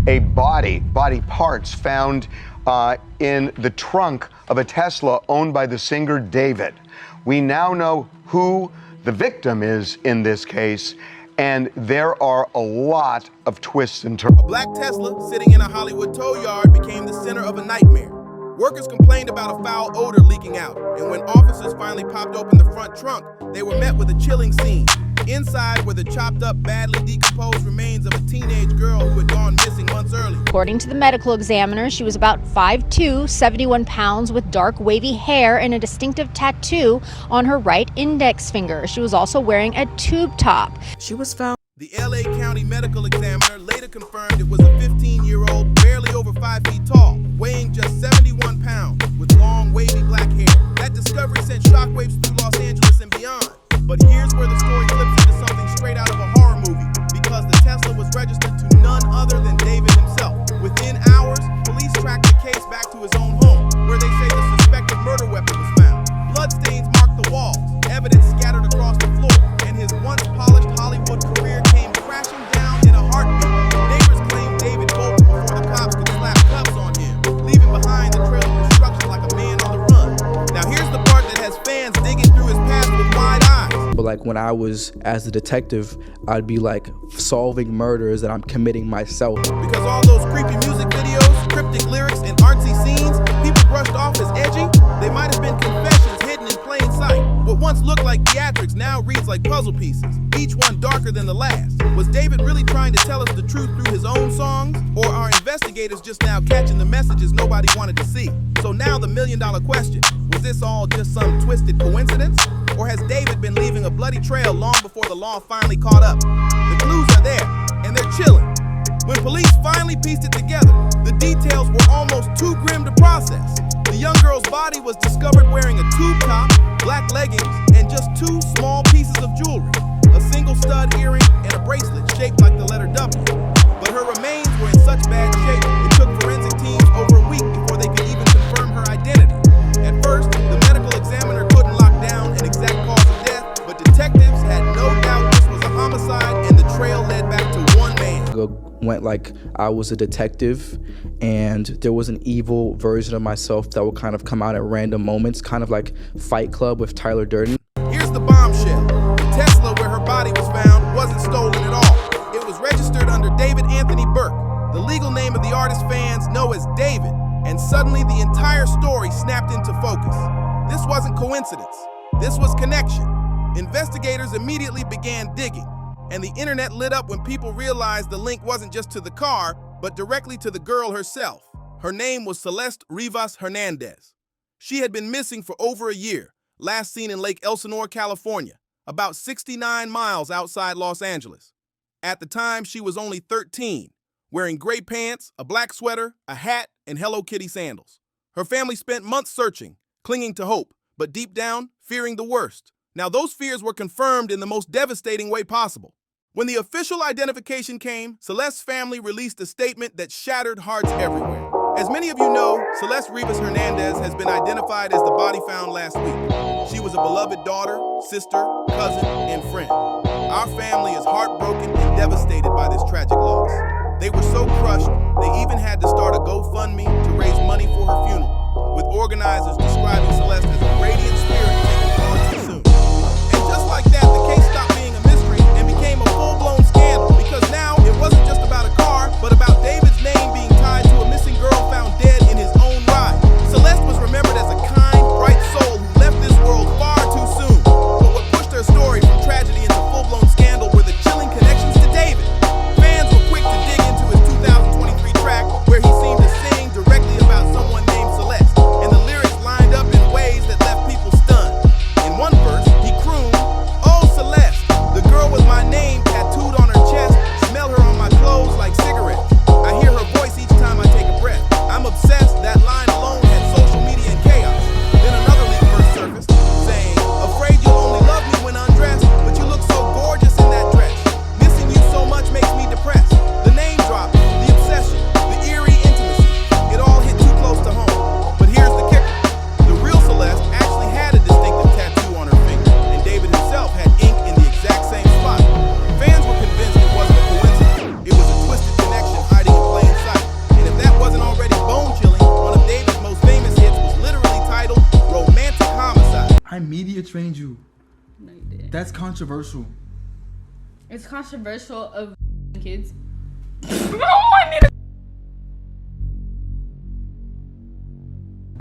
a body parts found in the trunk of a Tesla owned by the singer David. We now know who the victim is in this case, and there are a lot of twists and turns. A black Tesla sitting in a Hollywood tow yard became the center of a nightmare. Workers complained about a foul odor leaking out, and when officers finally popped open the front trunk, they were met with a chilling scene. Inside were the chopped up, badly decomposed remains of a teenage girl who had gone missing months earlier. According to the medical examiner, she was about 5'2", 71 pounds with dark wavy hair and a distinctive tattoo on her right index finger. She was also wearing a tube top. She was found. The LA County medical examiner later confirmed it was a 15-year-old, barely over 5 feet tall, weighing just 71 pounds, with long, wavy black hair. That discovery sent shockwaves through Los Angeles and beyond. But here's where the story flips into something straight out of a horror movie, because the Tesla was registered to none other than David himself. Within hours, police tracked the case back to his own home, where they say the suspected murder weapon was found. Bloodstains marked the walls, evidence scattered across the floor, and his once polished Hollywood career came crashing down in a heartbeat. Neighbors claimed David bolted before the cops could slap cuffs on him, leaving behind the trail of destruction like a man on the run. Now here's the part that has fans digging through his past with wide eyes. But like when I was as a detective, I'd be like solving murders that I'm committing myself. Because all those creepy music videos, cryptic lyrics, and artsy scenes people brushed off as edgy, they might have been confessions hidden in plain sight. What once looked like theatrics now reads like puzzle pieces, each one darker than the last. Was David really trying to tell us the truth through his own songs? Or are investigators just now catching the messages nobody wanted to see? So now the million-dollar question, was this all just some twisted coincidence? Or has David been leaving a bloody trail long before the law finally caught up? The clues are there, and they're chilling. When police finally pieced it together, the details were almost too grim to process. The young girl's body was discovered wearing a tube top, black leggings, and just 2 small pieces of jewelry, a single stud earring and a bracelet shaped like the letter W. But her remains were in such bad shape, it took forensic teams over a week before they could even confirm her identity. At first, the medical examiner couldn't lock down an exact cause of death, but detectives had no doubt this was a homicide, and the trail led back to one man. Went like I was a detective and there was an evil version of myself that would kind of come out at random moments, kind of like Fight Club with Tyler Durden. Here's the bombshell. The Tesla where her body was found wasn't stolen at all. It was registered under David Anthony Burke, the legal name of the artist fans know as David, and suddenly the entire story snapped into focus. This wasn't coincidence. This was connection. Investigators immediately began digging, and the internet lit up when people realized the link wasn't just to the car, but directly to the girl herself. Her name was Celeste Rivas Hernandez. She had been missing for over a year, last seen in Lake Elsinore, California, about 69 miles outside Los Angeles. At the time, she was only 13, wearing gray pants, a black sweater, a hat, and Hello Kitty sandals. Her family spent months searching, clinging to hope, but deep down, fearing the worst. Now, those fears were confirmed in the most devastating way possible. When the official identification came, Celeste's family released a statement that shattered hearts everywhere. As many of you know, Celeste Rivas Hernandez has been identified as the body found last week. She was a beloved daughter, sister, cousin, and friend. Our family is heartbroken and devastated by this tragic loss. They were so crushed, they even had to start a GoFundMe to raise money for her funeral, with organizers describing Celeste as a radiant spirit taken far too soon. And just like that, the case stopped being a mystery and became a full-blown scandal, because now it wasn't just about a car, but about David's name being tied to a missing girl found dead in his own ride. Celeste was remembered as a kind, bright soul who left this world far too soon. But what pushed her story from tragedy into full-blown scandal were the chilling connections to David. Fans were quick to dig into his 2023 track, where he seemed to sing directly about someone named Celeste, and the lyrics lined up in ways that left people stunned. In one verse, he crooned, "Oh Celeste, the girl with my name tattooed on her chest, smell her media trained you. No, you didn't. That's controversial. It's controversial of kids.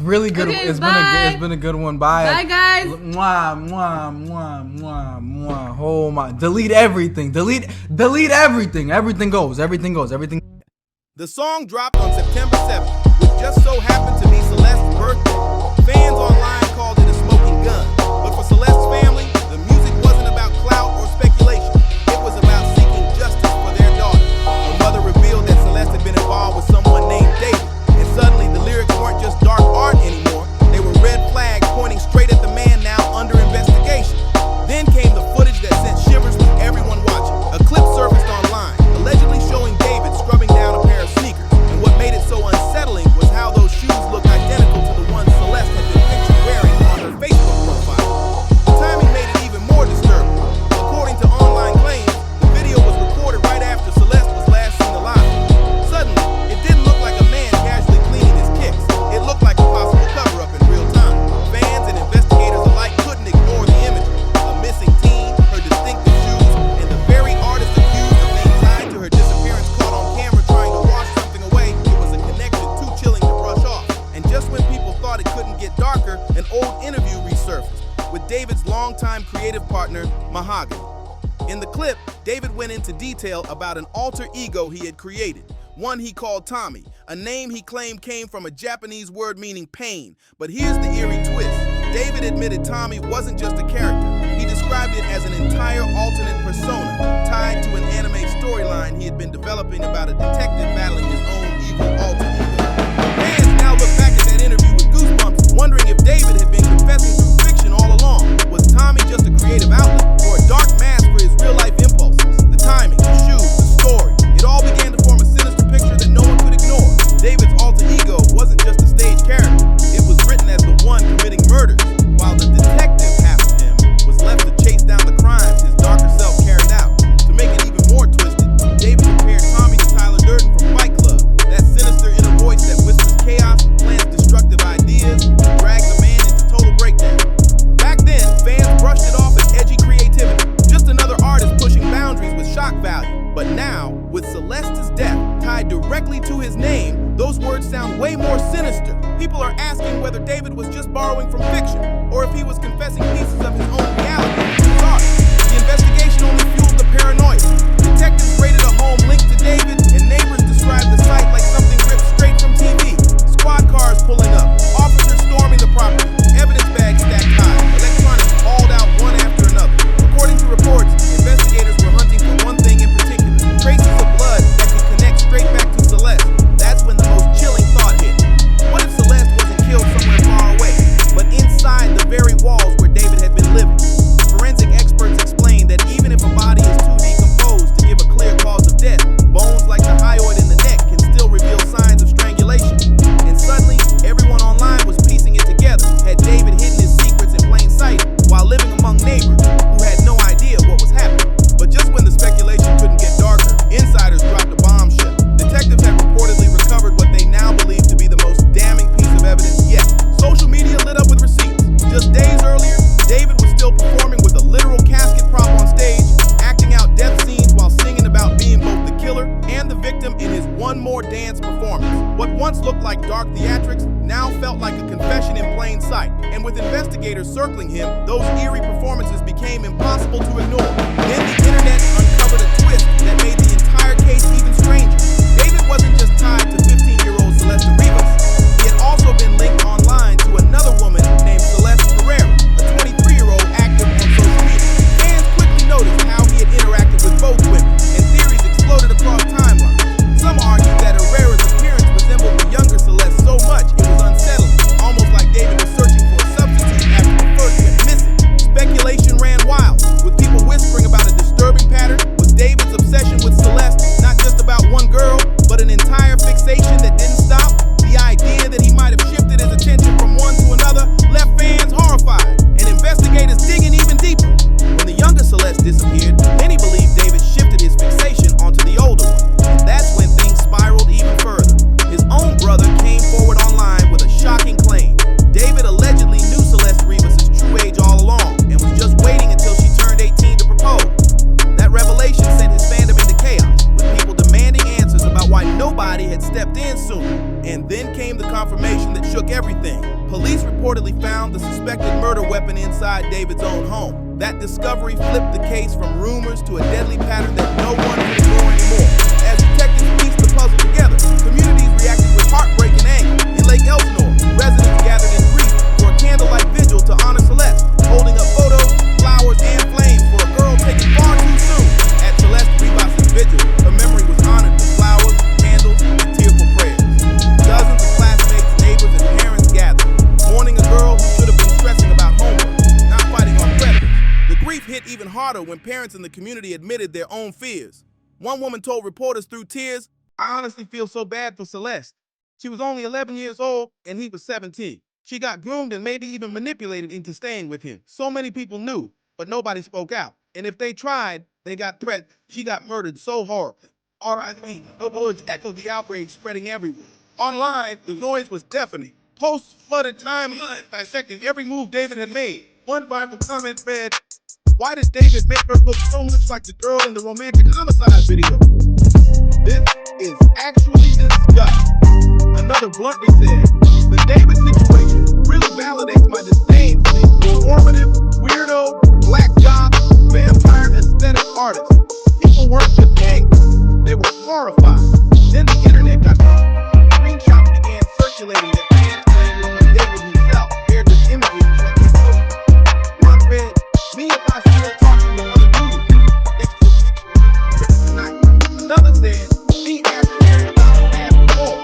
Really good. Okay, It's been a good one. Bye. Bye, guys. Mwah, mwah, mwah, mwah, mwah. Oh my! Delete everything. Delete everything. Everything goes. The song dropped on September 7th, which just so happened to be Celeste's birthday. Fans online called it a smoking gun, but for Celeste's family, the music wasn't about clout or speculation. It was about seeking justice for their daughter. Her mother revealed that Celeste had been involved with someone named David, and suddenly the lyrics weren't just dark art anymore. They were red flags pointing straight at the man now under investigation. Then came the footage that sent shivers through everyone watching. A clip surfaced online, allegedly showing David scrubbing down a pair of sneakers. And what made it so unsettling was how those shoes looked identical to the ones Celeste had been pictured wearing on her Facebook profile. The timing made it even more disturbing. According to online claims, the video was recorded right after Celeste was last seen alive. Suddenly, it didn't look like a man casually cleaning his kicks. It looked like a possible cover-up in real time. Fans and investigators alike couldn't ignore the imagery. A missing teen, her distinctive shoes, and the very artist accused of being tied to her disappearance caught on camera trying to wash something away. It was a connection too chilling to brush off. And just when people thought it couldn't get darker, an old interview resurfaced with David's longtime creative partner, Mahogany. In the clip, David went into detail about an alter ego he had created, one he called Tommy, a name he claimed came from a Japanese word meaning pain. But here's the eerie twist. David admitted Tommy wasn't just a character. He described it as an entire alternate persona, tied to an anime storyline he had been developing about a detective battling his own evil alter ego. Fans now look back at that interview with goosebumps, wondering if David had been confessing through fiction all along. Was Tommy just a creative outlet, or a dark mask for his real-life impulses? The timing, the shoes, the story, it all began to form a sinister picture that no one could ignore. David's alter ego wasn't just a stage character. It was written as the one committing murders, while the detective half of him was left to chase down the crimes his darker self carried out. To make it even more twisted, David compared Tommy to Tyler Durden from Fight Club, that sinister inner voice that whispers chaos, plans destructive ideas, and drags a man into total breakdown. Back then, fans brushed it off as edgy creativity, just another artist pushing boundaries with shock value. But now, with Celeste's death tied directly to his name, those words sound way more sinister. People are asking whether David was just borrowing from fiction, or if he was confessing pieces of his own reality to his art. The investigation only fueled the paranoia. Detectives raided a home linked to David, and neighbors described the site like something ripped straight from TV. Squad cars pulling up, officers storming the property, evidence bags stacked high, electronics hauled out one after another. According to reports, investigators were hunting for one thing in particular, traces of blood that could connect straight back to Celeste. That's when the most chilling thought hit. What if Celeste wasn't killed somewhere far away, but inside the very walls where David had been living? Forensic experts explain that even if a body is too decomposed to give a clear cause of death, bones like the hyoid in the neck can still reveal signs of strangulation. And suddenly, everyone online was piecing it together. Had David hidden his secrets in plain sight while living among neighbors who had no idea what was happening? But just when the speculation couldn't get darker, insiders dropped a bombshell. Detectives had reportedly recovered what they now believe to be the most damning piece of evidence yet. Social media lit up with receipts. Just days earlier, David was still performing with a literal casket prop on stage, acting out death scenes while singing about being both the killer and the victim in his One More Dance performance. What once looked like dark theatrics now felt like a confession in plain sight. And with investigators circling him, those eerie performances became impossible to ignore. Then the internet uncovered a twist that made the entire case even stranger. David wasn't just tied to 15-year-old Celeste Rivas. He had also been linked online to another woman named Celeste, a 23-year-old active on social media. Fans quickly noticed how he had interacted with both women, and theories exploded across timelines. Some argued that Herrera's appearance resembled the younger Celeste so much it was unsettling, almost like David was searching for a substitute after the first went missing. Speculation ran wild, with people whispering about a disturbing pattern. Was David's obsession with Celeste not just about one girl, somebody had stepped in sooner. And then came the confirmation that shook everything. Police reportedly found the suspected murder weapon inside David's own home. That discovery flipped the case from rumors to a deadly pattern that no one could ignore anymore. As detectives pieced the puzzle together, communities reacted with heartbreak and anger. In Lake Elsinore, residents gathered in grief for a candlelight vigil to honor Celeste, holding up photos, flowers, and flames for a girl taken far too soon. At Celeste Rivas' vigil, her memory was honored with flowers, candles, and tearful prayers. Dozens of classmates, neighbors, and parents gathered, mourning a girl who should have been stressing about homework, not fighting off predators. The grief hit even harder when parents in the community admitted their own fears. One woman told reporters through tears, "I honestly feel so bad for Celeste. She was only 11 years old and he was 17. She got groomed and maybe even manipulated into staying with him. So many people knew, but nobody spoke out. And if they tried, they got threatened. She got murdered so horribly." R.I.P. The words echoed the outrage spreading everywhere. Online, the noise was deafening. Posts flooded timeline, dissecting every move David had made. One viral comment read, "Why did David make her look so much like the girl in the romantic homicide video?" This is actually disgusting. Another bluntly said, "The David situation really validates my disdain for these performative, weirdo, black job, vampire aesthetic artists." People weren't just angry, they were horrified. Then the internet got screenshots began circulating that fans claimed it was David himself, shared this imagery like he told me. One read, "Me if I still talking to other dudes," next to a picture tonight. Another said, "Me after hearing about the past before.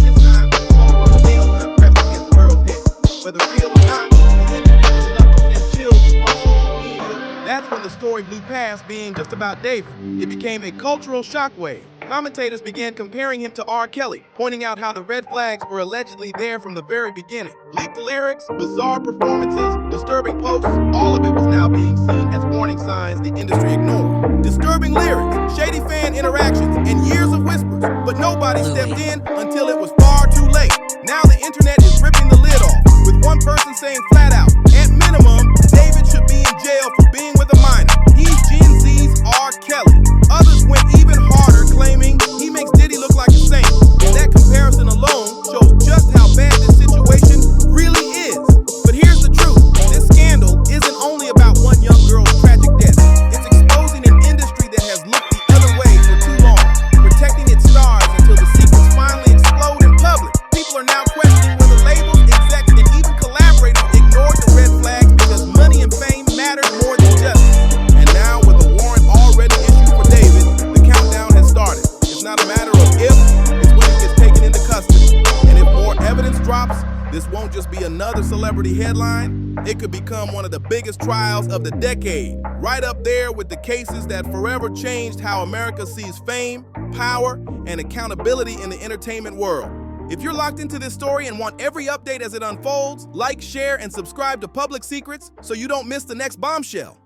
It's time to fall on the nail gun pressed against the girl's head. Whether real or not, the internet is enough to send chills across social media." That's when the story blew past being just about David. It became a cultural shockwave. Commentators began comparing him to R. Kelly, pointing out how the red flags were allegedly there from the very beginning. Leaked lyrics, bizarre performances, disturbing posts, all of it was now being seen as warning signs the industry ignored. Disturbing lyrics, shady fan interactions, and years of whispers, but nobody stepped in until it was far too late. Now the internet is ripping the lid off, with one person saying flat out, at minimum, David should be in jail for being with a minor. He's Gen Z's R. Kelly. Others went even harder, claiming he makes Diddy look like a saint. And that comparison alone shows just how bad this situation really is. But here's the truth. This scandal isn't only about one young girl's tragic death. It's exposing an industry that has looked the other way for too long, protecting its stars until the secrets finally explode in public. People are now questioning whether labels, execs, and even collaborators ignored the red flags because money and fame mattered more than justice. And now, with a warrant already issued for David, the countdown has started. It's not a matter of if, it's when he gets taken into custody. And if more evidence drops, this won't just be another celebrity headline. It could become one of the biggest trials of the decade, right up there with the cases that forever changed how America sees fame, power, and accountability in the entertainment world. If you're locked into this story and want every update as it unfolds, like, share, and subscribe to Public Secrets so you don't miss the next bombshell.